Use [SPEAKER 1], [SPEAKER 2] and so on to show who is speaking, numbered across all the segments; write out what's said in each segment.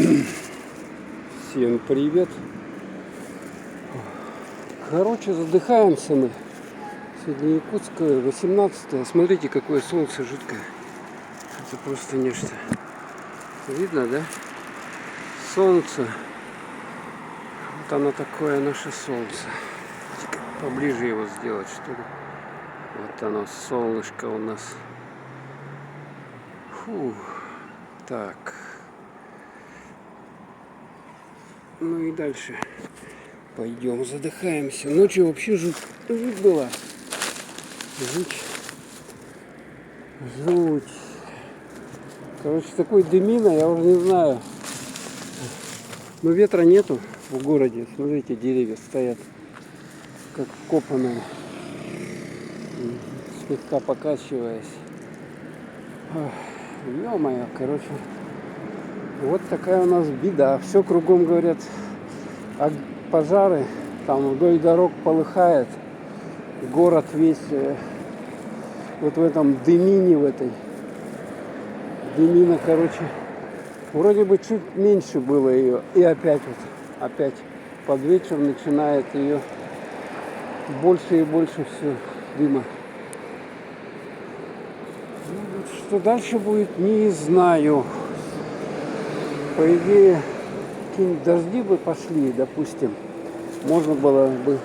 [SPEAKER 1] Всем привет. Короче, задыхаемся мы. Сегодня Якутское, 18-е. Смотрите, какое солнце жуткое. Это просто нечто. Видно, да? Солнце. Вот оно такое, наше солнце. Поближе его сделать, что ли. Вот оно, солнышко у нас. Фу. Так. Ну и дальше пойдем, задыхаемся. Ночью вообще жуть была. Жуть. Короче, такой дымина, я уже не знаю. Но ветра нету в городе. Смотрите, деревья стоят как вкопанные, слегка покачиваясь. Ё-моё, короче. Вот такая у нас беда. Все кругом, говорят, пожары. Там вдоль дорог полыхает. Город весь вот в этом дымине, в этой. Дымина, короче. Вроде бы чуть меньше было ее. И опять под вечер начинает ее больше и больше все дыма. Ну, вот что дальше будет, не знаю. По идее, какие-нибудь дожди бы пошли, допустим, можно было бы,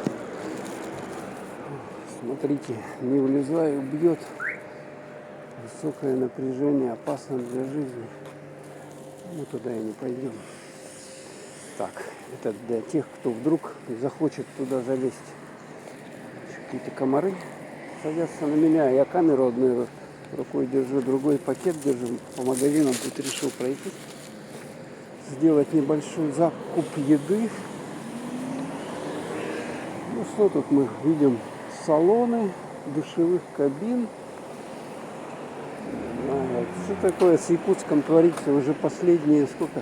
[SPEAKER 1] смотрите, не влезай, убьет, высокое напряжение, опасно для жизни, мы туда и не пойдем. Так, это для тех, кто вдруг захочет туда залезть. Какие-то комары садятся на меня, я камеру одной рукой держу, другой пакет держу, по магазинам тут решил пройти. Сделать небольшой закуп еды. Ну что тут мы видим? Салоны душевых кабин. Что такое с Якутском творится уже последние сколько?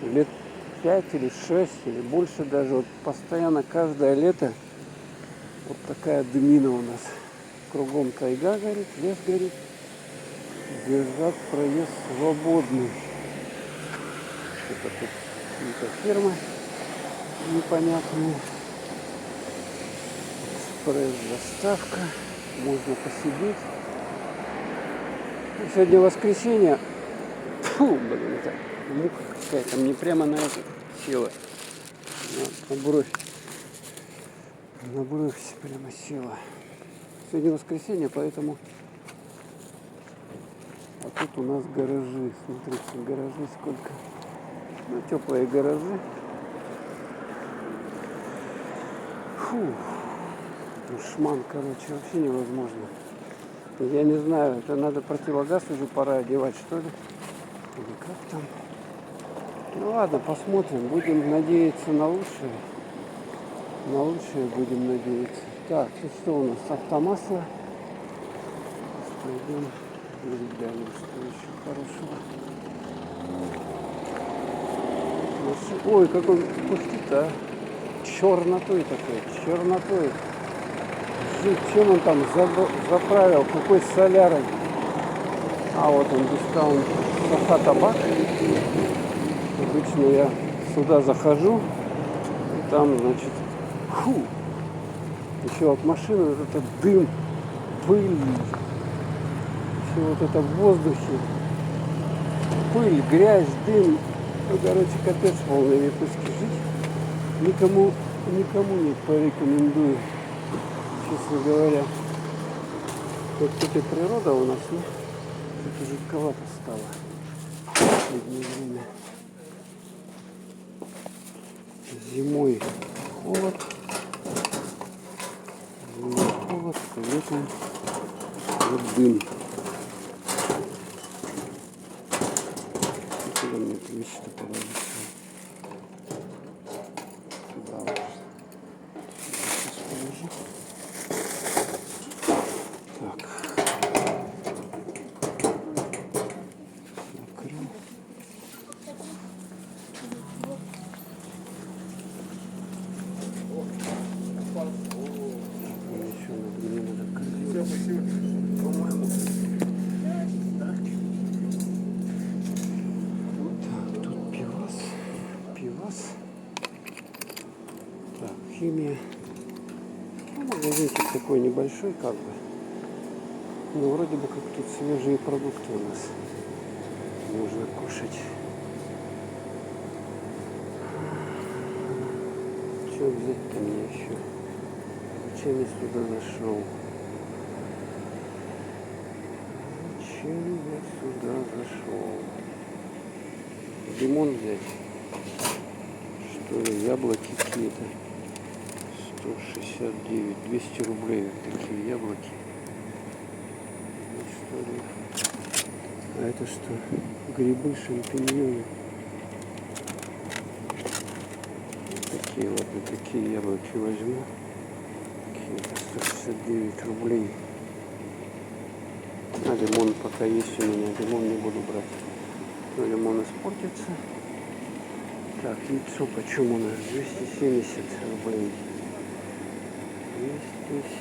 [SPEAKER 1] Лет 5 или 6 или больше даже. Вот постоянно каждое лето вот такая дымина у нас. Кругом тайга горит, лес горит. Держат проезд свободный. Это тут какие-то фирмы непонятные. Экспресс-доставка. Можно посидеть. Сегодня воскресенье. Фу, блин, это муха какая-то. Мне прямо на это села. На бровь. На бровь прямо села. Сегодня воскресенье, поэтому... А тут у нас гаражи. Смотрите, гаражи сколько. Ну, теплые гаражи. Фу. Душман, короче, вообще невозможно. Я не знаю, это надо противогаз уже пора одевать, что ли? Или как там? Ну ладно, посмотрим. Будем надеяться на лучшее. На лучшее будем надеяться. Так, тут что у нас? Автомасло. Пойдем глянем, что еще хорошего. Ой, как он пустит-то, а? Чернотой такой, чернотой. Чем он там заправил, какой солярой? А вот он, дискаунт Саха Табак. Обычно я сюда захожу, и там, значит, фу, еще от машины вот этот дым, пыль, все вот это в воздухе, пыль, грязь, дым. Ну, короче, капец полный в Якутске жить. Никому не порекомендую, честно говоря. Вот тут и природа у нас, ну, это жутковато стало в последнее время. Зимой холод, летом вот дым. Куда мне вещи-то положить? Да, вот. Сейчас положу. Так. Накрыл. Еще мне надо крыть. По-моему. Так, тут пиво. химия. Ну, магазинчик такой небольшой, как бы. Но вроде бы как тут свежие продукты у нас. Можно кушать. Что взять-то мне еще? Зачем я сюда зашел? Зачем я сюда зашел? Лимон взять? Что ли? Яблоки какие-то. 169, 200 рублей. Вот такие яблоки. Что ли? А это что? Грибы, шампиньоны. Такие, ладно, такие яблоки возьму. Какие-то 169 рублей. А лимон пока есть у меня. Лимон не буду брать. Но лимон испортится. Так, яйцо почем у нас? 270 рублей.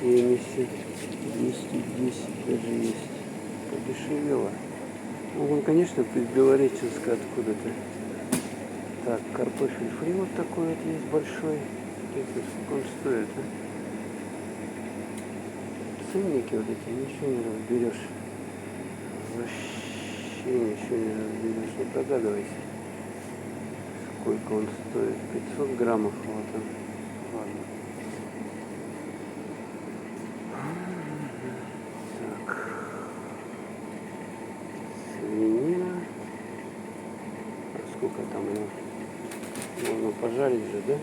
[SPEAKER 1] 270, 210 даже есть. Подешевело. Ну, он, конечно, белореченская откуда-то. Так, картофель фри вот такой вот есть большой. Сколько он стоит, а? Ценники вот эти, ничего не разберешь. Вообще ничего не разберешь. Ну, догадывайся, сколько он стоит. 500 граммов, вот он. Ладно. Так. Свинина. А сколько там ее? Можно пожарить же, да?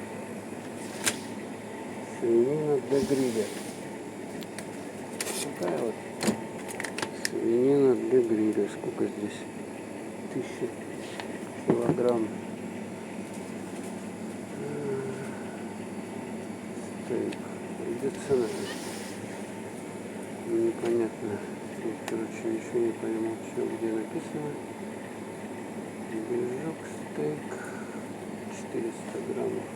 [SPEAKER 1] Свинина для гриля. Такая вот свинина для гриля. Сколько здесь? 1000 килограмм. Стейк. Где цена? Непонятно. Тут, короче, еще не пойму, что где написано. Бережок, стейк. 400 граммов.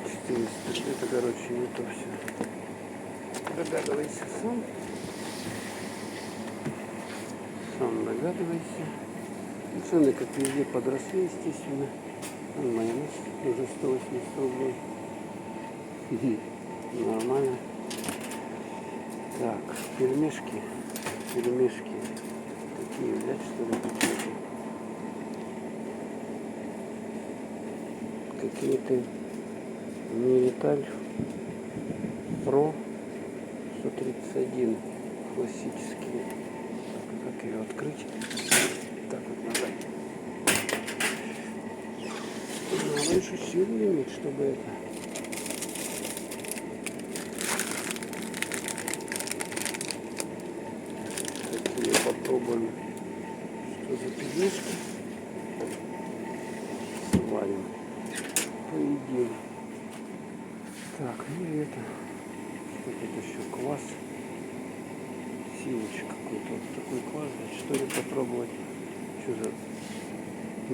[SPEAKER 1] 400. Это, короче, не то все. Догадывайся сам. Сам догадывайся. И цены, как везде, подросли, естественно. Майонез уже 180 рублей. Нормально. Так, пельмешки. Пельмешки. Такие взять, что ли, какие-то Мириталь Про 131 классические. Как ее открыть? Так вот надо. Раньше силу иметь, чтобы это. Такие попробуем. Что за пельмешки? Сварим. Поедим. Так, ну и это. Что тут еще? Квас. Силыч какой-то. Вот такой квас. Что ли попробовать? Что за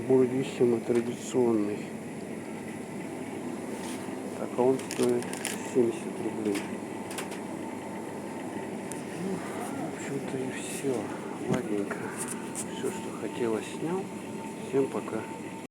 [SPEAKER 1] бурдиссимо традиционный. Так, а он стоит 70 рублей. Ну, в общем-то и все. Ладненько. Все, что хотелось, снял. Всем пока.